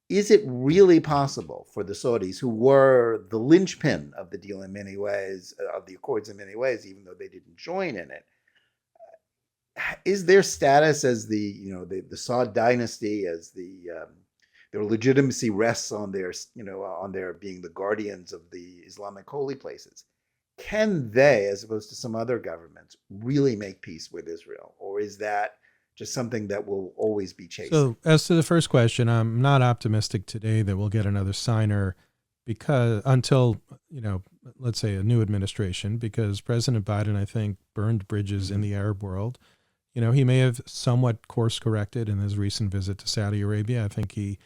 is it really possible for the Saudis, who were the linchpin of the deal in many ways, of the Accords in many ways, even though they didn't join in it, is their status as the Saud dynasty, as their legitimacy rests on their being the guardians of the Islamic holy places? Can they, as opposed to some other governments, really make peace with Israel, or is that just something that will always be chasing? So, as to the first question, I'm not optimistic today that we'll get another signer because until, let's say a new administration, because President Biden, I think, burned bridges in Mm-hmm. the Arab world. He may have somewhat course corrected in his recent visit to Saudi Arabia. I think he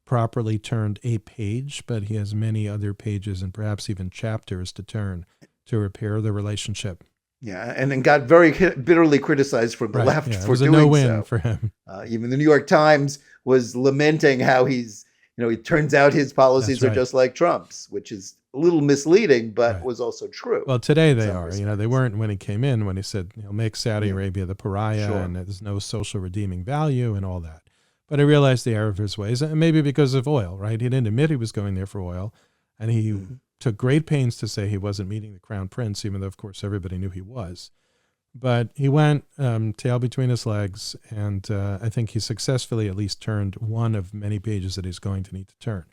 properly turned a page, but he has many other pages and perhaps even chapters to turn to repair the relationship. Yeah, and then got very bitterly criticized from the Right. left Yeah. It for was a doing no-win so. for him. Even the New York Times was lamenting how it turns out his policies That's are right. just like Trump's, which is a little misleading, but Right. was also true. Well, today in they some are. They respects. weren't when he came in, when he said, make Saudi Yeah, Arabia the pariah sure. and there's no social redeeming value and all that. But I realized the error of his ways, and maybe because of oil, right? He didn't admit he was going there for oil, and he Mhm. took great pains to say he wasn't meeting the crown prince, even though, of course, everybody knew he was. But he went tail between his legs, and I think he successfully at least turned one of many pages that he's going to need to turn.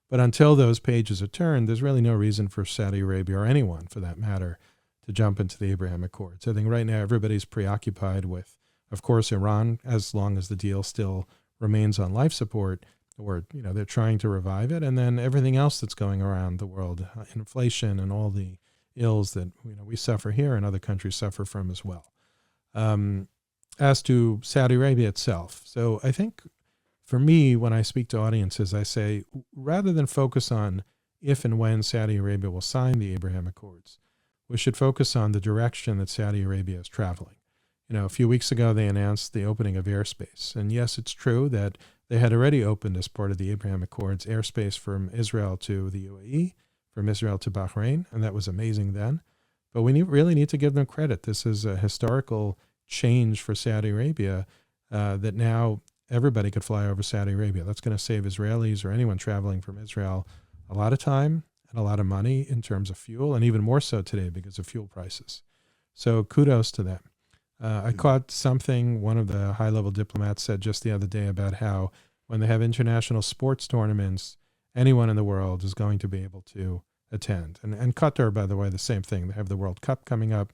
But until those pages are turned, there's really no reason for Saudi Arabia or anyone, for that matter, to jump into the Abraham Accords. I think right now everybody's preoccupied with, of course, Iran, as long as the deal still remains on life support, or they're trying to revive it, and then everything else that's going around the world, inflation and all the ills that we suffer here and other countries suffer from as well. Um, as to Saudi Arabia itself, so I think for me, when I speak to audiences, I say rather than focus on if and when Saudi Arabia will sign the Abraham Accords, we should focus on the direction that Saudi Arabia is traveling. A few weeks ago, they announced the opening of airspace. And yes, it's true that they had already opened, as part of the Abraham Accords, airspace from Israel to the UAE, from Israel to Bahrain, and that was amazing then. But we really need to give them credit. This is a historical change for Saudi Arabia, that now everybody could fly over Saudi Arabia. That's going to save Israelis or anyone traveling from Israel a lot of time and a lot of money in terms of fuel, and even more so today because of fuel prices. So kudos to them. I caught something one of the high-level diplomats said just the other day about how when they have international sports tournaments, anyone in the world is going to be able to attend. And Qatar, by the way, the same thing. They have the World Cup coming up.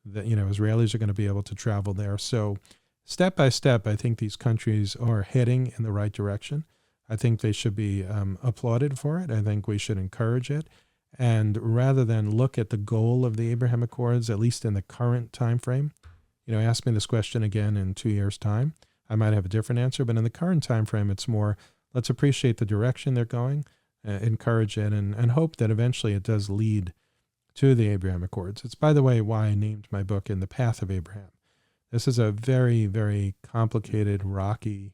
Israelis are going to be able to travel there. So step by step, I think these countries are heading in the right direction. I think they should be applauded for it. I think we should encourage it. And rather than look at the goal of the Abraham Accords, at least in the current time frame, ask me this question again in 2 years' time, I might have a different answer. But in the current time frame, it's more, let's appreciate the direction they're going, encourage it, and hope that eventually it does lead to the Abraham Accords. It's, by the way, why I named my book In the Path of Abraham. This is a very, very complicated, rocky,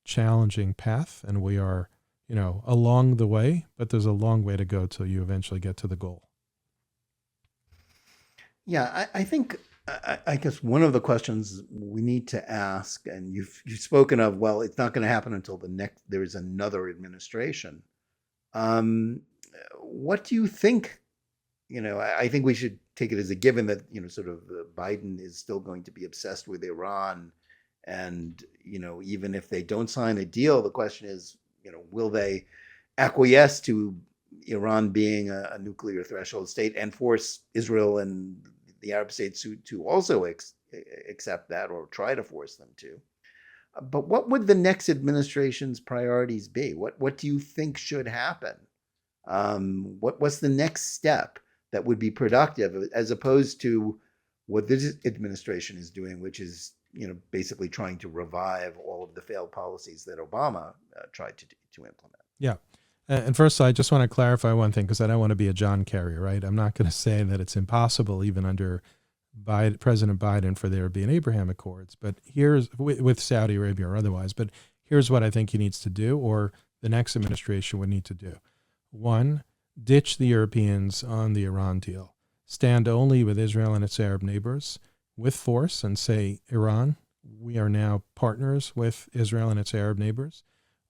challenging path, and we are, along the way, but there's a long way to go till you eventually get to the goal. Yeah, I think I guess one of the questions we need to ask, and you've spoken of, well, it's not going to happen until there is another administration. Um, what do you think? I think we should take it as a given that sort of Biden is still going to be obsessed with Iran, and even if they don't sign a deal, the question is, will they acquiesce to Iran being a nuclear threshold state and force Israel and the Arab states to also accept that or try to force them to. But what would the next administration's priorities be? What do you think should happen? What's the next step that would be productive as opposed to what this administration is doing, which is basically trying to revive all of the failed policies that Obama tried to implement. Yeah. And first, I just want to clarify one thing because I don't want to be a John Kerry, right? I'm not going to say that it's impossible even under President Biden for there to be an Abraham Accords, but here's with Saudi Arabia or otherwise, but here's what I think he needs to do, or the next administration would need to do. One, ditch the Europeans on the Iran deal. Stand only with Israel and its Arab neighbors with force and say, Iran, we are now partners with Israel and its Arab neighbors.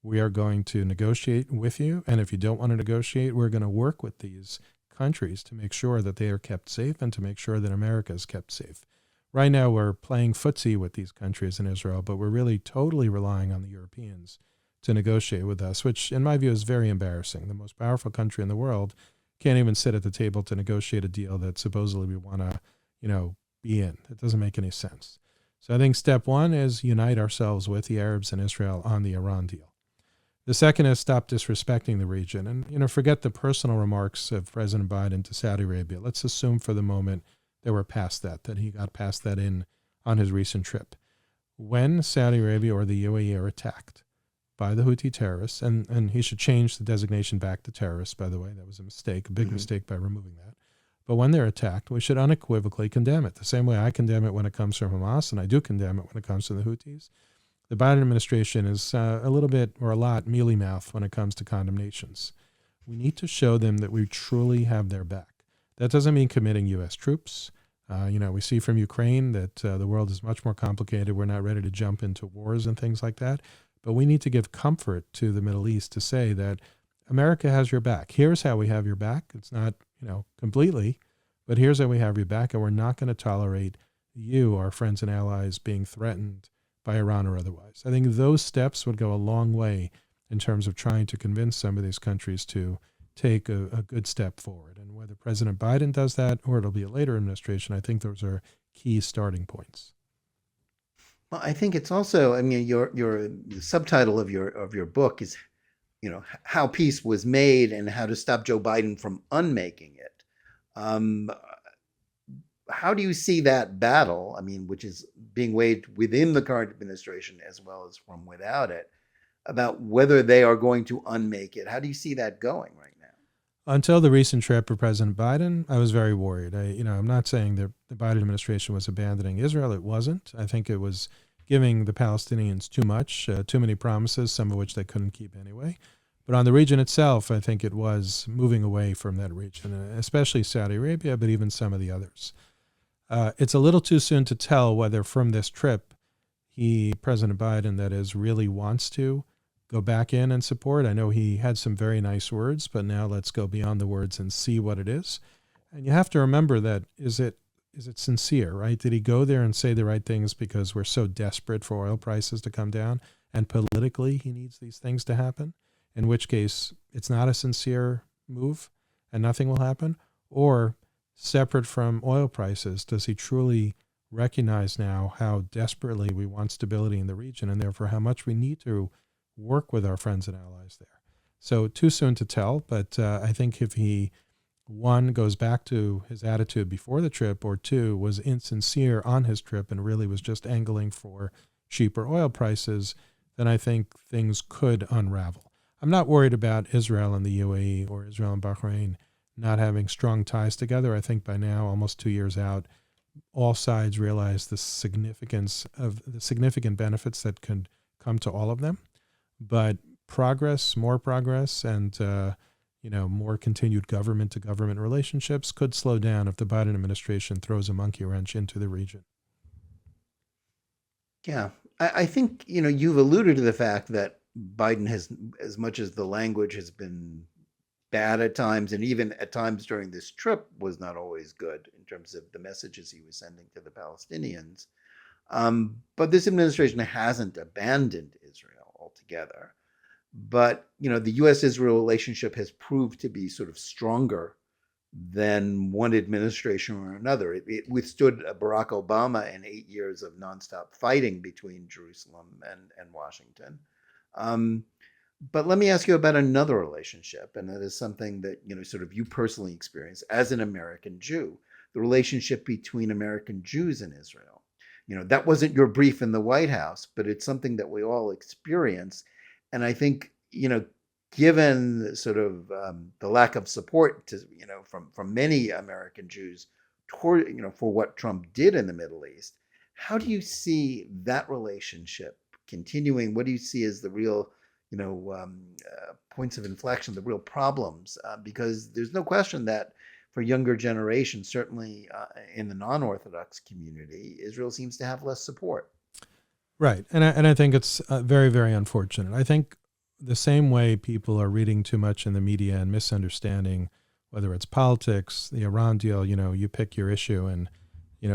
We are going to negotiate with you. And if you don't want to negotiate, we're going to work with these countries to make sure that they are kept safe and to make sure that America is kept safe. Right now, we're playing footsie with these countries in Israel, but we're really totally relying on the Europeans to negotiate with us, which in my view is very embarrassing. The most powerful country in the world can't even sit at the table to negotiate a deal that supposedly we want to, be in. It doesn't make any sense. So I think step one is unite ourselves with the Arabs and Israel on the Iran deal. The second is stop disrespecting the region and, forget the personal remarks of President Biden to Saudi Arabia. Let's assume for the moment that we're past that he got past that on his recent trip. When Saudi Arabia or the UAE are attacked by the Houthi terrorists, and he should change the designation back to terrorists, by the way, that was a mistake, a big mistake by removing that. But when they're attacked, we should unequivocally condemn it. The same way I condemn it when it comes from Hamas, and I do condemn it when it comes to the Houthis. The Biden administration is a little bit or a lot mealy-mouthed when it comes to condemnations. We need to show them that we truly have their back. That doesn't mean committing U.S. troops. We see from Ukraine that the world is much more complicated. We're not ready to jump into wars and things like that. But we need to give comfort to the Middle East to say that America has your back. Here's how we have your back. It's not, completely, but here's how we have your back, and we're not going to tolerate you, our friends and allies, being threatened by Iran or otherwise. I think those steps would go a long way in terms of trying to convince some of these countries to take a good step forward. And whether President Biden does that or it'll be a later administration, I think those are key starting points. Well, I think it's also, your subtitle of your book is, how peace was made and how to stop Joe Biden from unmaking it. How do you see that battle? Which is being waged within the current administration as well as from without it, about whether they are going to unmake it. How do you see that going right now? Until the recent trip of President Biden, I was very worried. I'm not saying that the Biden administration was abandoning Israel. It wasn't. I think it was giving the Palestinians too much, too many promises, some of which they couldn't keep anyway. But on the region itself, I think it was moving away from that region, especially Saudi Arabia, but even some of the others. It's a little too soon to tell whether from this trip, President Biden, that is, really wants to go back in and support. I know he had some very nice words, but now let's go beyond the words and see what it is. And you have to remember that, is it sincere, right? Did he go there and say the right things because we're so desperate for oil prices to come down and politically he needs these things to happen? In which case it's not a sincere move and nothing will happen? Or separate from oil prices, does he truly recognize now how desperately we want stability in the region and therefore how much we need to work with our friends and allies there? So too soon to tell, but I think if he, one, goes back to his attitude before the trip, or two, was insincere on his trip and really was just angling for cheaper oil prices, then I think things could unravel. I'm not worried about Israel and the UAE or Israel and Bahrain not having strong ties together. I think by now, almost 2 years out, all sides realize the significance of the significant benefits that can come to all of them. But progress, more progress, and more continued government-to-government relationships could slow down if the Biden administration throws a monkey wrench into the region. Yeah, I think, you've alluded to the fact that Biden has, as much as the language has been bad at times, and even at times during this trip was not always good in terms of the messages he was sending to the Palestinians. But this administration hasn't abandoned Israel altogether. But, the U.S.-Israel relationship has proved to be sort of stronger than one administration or another. It withstood Barack Obama and 8 years of nonstop fighting between Jerusalem and Washington. But let me ask you about another relationship, and that is something that, sort of you personally experience as an American Jew, the relationship between American Jews and Israel. That wasn't your brief in the White House, but it's something that we all experience. And I think, given sort of the lack of support from many American Jews toward, for what Trump did in the Middle East, how do you see that relationship continuing? What do you see as the real, points of inflection, the real problems? Because there's no question that for younger generations, certainly in the non-Orthodox community, Israel seems to have less support. Right. And I think it's very, very unfortunate. I think the same way people are reading too much in the media and misunderstanding, whether it's politics, the Iran deal, you pick your issue and,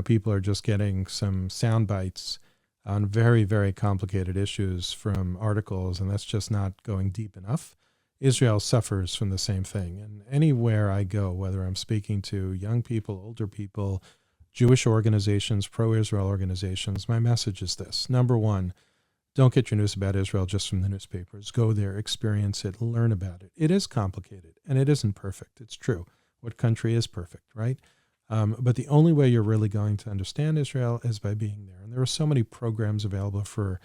people are just getting some sound bites on very, very complicated issues from articles, and that's just not going deep enough. Israel suffers from the same thing. And anywhere I go, whether I'm speaking to young people, older people, Jewish organizations, pro-Israel organizations, my message is this. Number one, don't get your news about Israel just from the newspapers. Go there, experience it, learn about it. It is complicated, and it isn't perfect. It's true. What country is perfect, right? But the only way you're really going to understand Israel is by being there. And there are so many programs available for,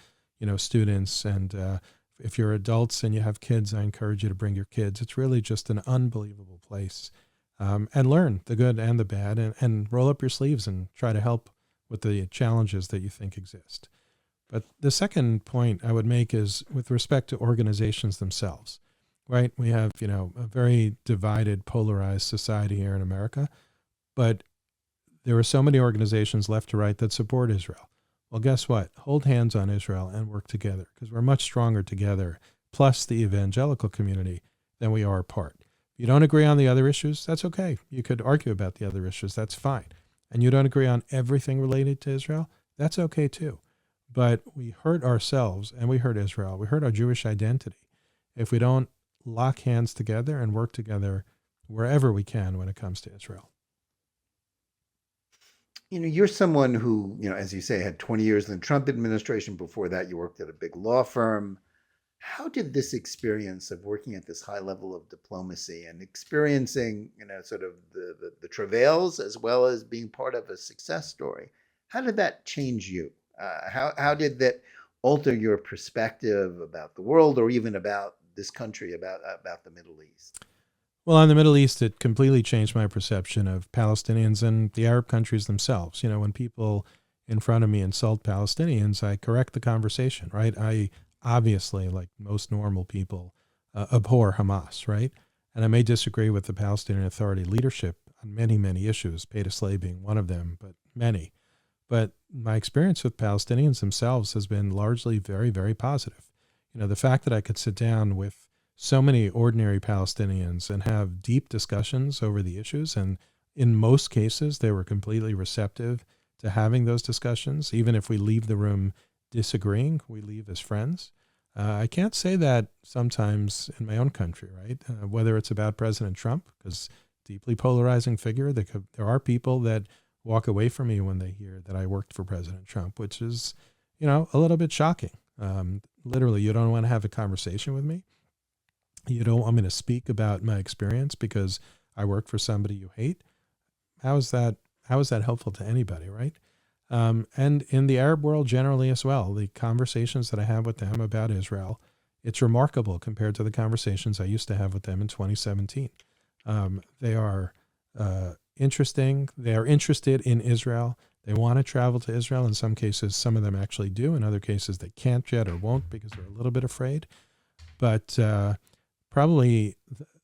students. And if you're adults and you have kids, I encourage you to bring your kids. It's really just an unbelievable place. And learn the good and the bad, and roll up your sleeves and try to help with the challenges that you think exist. But the second point I would make is with respect to organizations themselves, right? We have, a very divided, polarized society here in America, but there are so many organizations left to right that support Israel. Well, guess what? Hold hands on Israel and work together, because we're much stronger together, plus the evangelical community, than we are apart. If you don't agree on the other issues, that's okay. You could argue about the other issues. That's fine. And you don't agree on everything related to Israel, that's okay too. But we hurt ourselves and we hurt Israel. We hurt our Jewish identity if we don't lock hands together and work together wherever we can when it comes to Israel. You're someone who, as you say, had 20 years in the Trump administration. Before that, you worked at a big law firm. How did this experience of working at this high level of diplomacy and experiencing, sort of the travails as well as being part of a success story, how did that change you? How did that alter your perspective about the world, or even about this country, about the Middle East? Well, in the Middle East, it completely changed my perception of Palestinians and the Arab countries themselves. When people in front of me insult Palestinians, I correct the conversation, right? I obviously, like most normal people, abhor Hamas, right? And I may disagree with the Palestinian Authority leadership on many, many issues, pay to slay being one of them, but many. But my experience with Palestinians themselves has been largely very, very positive. The fact that I could sit down with so many ordinary Palestinians and have deep discussions over the issues, and in most cases, they were completely receptive to having those discussions. Even if we leave the room disagreeing, we leave as friends. I can't say that sometimes in my own country, right? Whether it's about President Trump, because deeply polarizing figure, there are people that walk away from me when they hear that I worked for President Trump, which is, a little bit shocking. Literally, you don't want to have a conversation with me. You don't want me to speak about my experience because I work for somebody you hate. How is that helpful to anybody, right? And in the Arab world generally as well, the conversations that I have with them about Israel, it's remarkable compared to the conversations I used to have with them in 2017. They are interesting. They are interested in Israel. They want to travel to Israel. In some cases, some of them actually do. In other cases, they can't yet or won't because they're a little bit afraid. But probably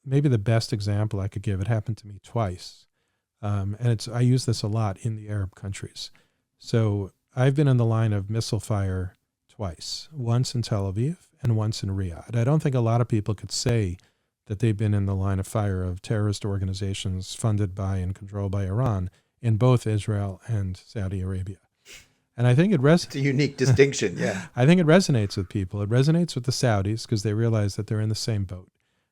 maybe the best example I could give. It happened to me twice. And I use this a lot in the Arab countries. So I've been in the line of missile fire twice, once in Tel Aviv and once in Riyadh. I don't think a lot of people could say that they've been in the line of fire of terrorist organizations funded by and controlled by Iran in both Israel and Saudi Arabia. And I think it's a unique distinction, yeah. I think it resonates with people. It resonates with the Saudis because they realize that they're in the same boat.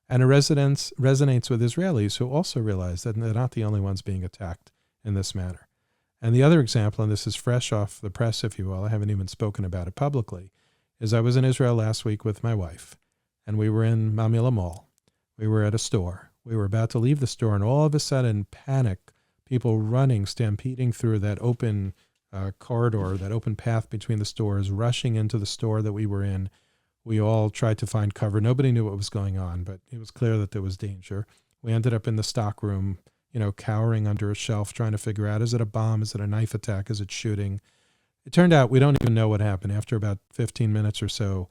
And it resonates with Israelis who also realize that they're not the only ones being attacked in this manner. And the other example, and this is fresh off the press, if you will, I haven't even spoken about it publicly, is I was in Israel last week with my wife, and we were in Mamila Mall. We were at a store. We were about to leave the store, and all of a sudden, panic, people running, stampeding through that open corridor, that open path between the stores, rushing into the store that we were in. We all tried to find cover. Nobody knew what was going on, but it was clear that there was danger. We ended up in the stock room, cowering under a shelf, trying to figure out, is it a bomb? Is it a knife attack? Is it shooting? It turned out we don't even know what happened. After about 15 minutes or so,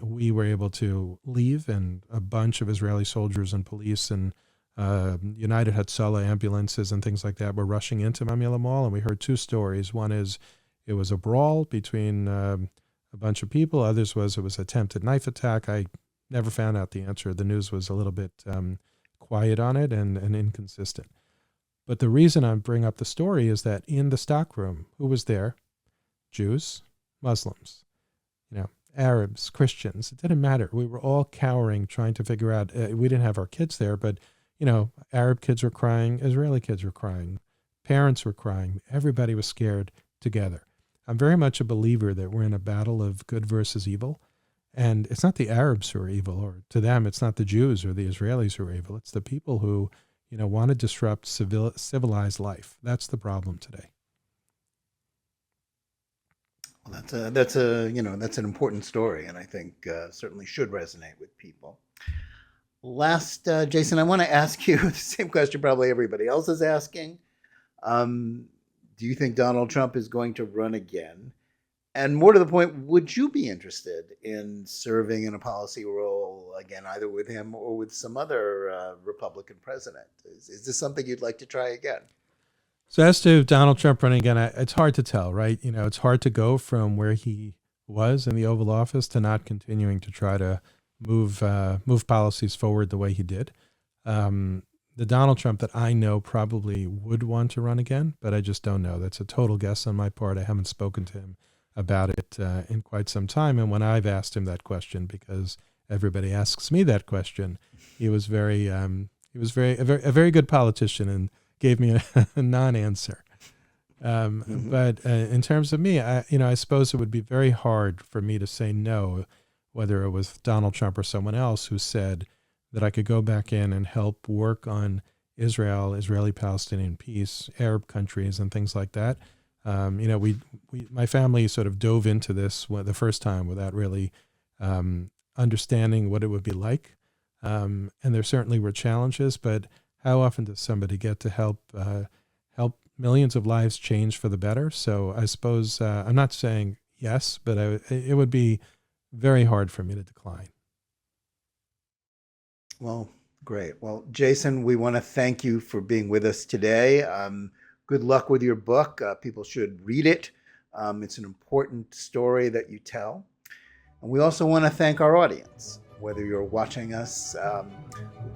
we were able to leave, and a bunch of Israeli soldiers and police and United Hatzalah ambulances and things like that were rushing into Mamila Mall, and we heard two stories. One is it was a brawl between a bunch of people. Others was it was attempted knife attack. I never found out the answer. The news was a little bit quiet on it and inconsistent. But the reason I bring up the story is that in the stockroom, who was there? Jews, Muslims, Arabs, Christians. It didn't matter. We were all cowering, trying to figure out. We didn't have our kids there, but Arab kids were crying, Israeli kids were crying, parents were crying. Everybody was scared together. I'm very much a believer that we're in a battle of good versus evil. And it's not the Arabs who are evil, or to them, it's not the Jews or the Israelis who are evil. It's the people who, want to disrupt civilized life. That's the problem today. Well, that's an important story, and I think certainly should resonate with people. Last, Jason, I want to ask you the same question probably everybody else is asking. Do you think Donald Trump is going to run again? And more to the point, would you be interested in serving in a policy role again, either with him or with some other Republican president? Is this something you'd like to try again? So as to Donald Trump running again, it's hard to tell, right? It's hard to go from where he was in the Oval Office to not continuing to try to move policies forward the way he did. The Donald Trump that I know probably would want to run again, but I just don't know. That's a total guess on my part. I haven't spoken to him about it in quite some time. And when I've asked him that question, because everybody asks me that question, he was a very good politician and gave me a non-answer. But in terms of me, I suppose it would be very hard for me to say no, whether it was Donald Trump or someone else who said that I could go back in and help work on Israel, Israeli-Palestinian peace, Arab countries, and things like that. My family sort of dove into this the first time without really understanding what it would be like. And there certainly were challenges, but how often does somebody get to help millions of lives change for the better? So I suppose I'm not saying yes, but it would be very hard for me to decline. Well, great. Well, Jason, we want to thank you for being with us today. Good luck with your book. People should read it. It's an important story that you tell. And we also want to thank our audience, whether you're watching us,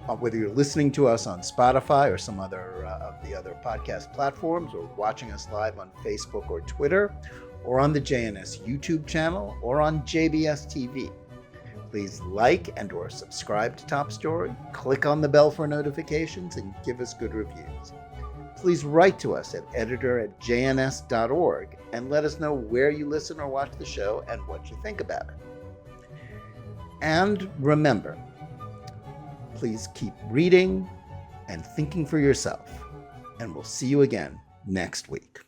whether you're listening to us on Spotify or some other of the other podcast platforms, or watching us live on Facebook or Twitter, or on the JNS YouTube channel, or on JBS TV. Please like and or subscribe to Top Story, click on the bell for notifications, and give us good reviews. Please write to us at editor@jns.org and let us know where you listen or watch the show and what you think about it. And remember, please keep reading and thinking for yourself, and we'll see you again next week.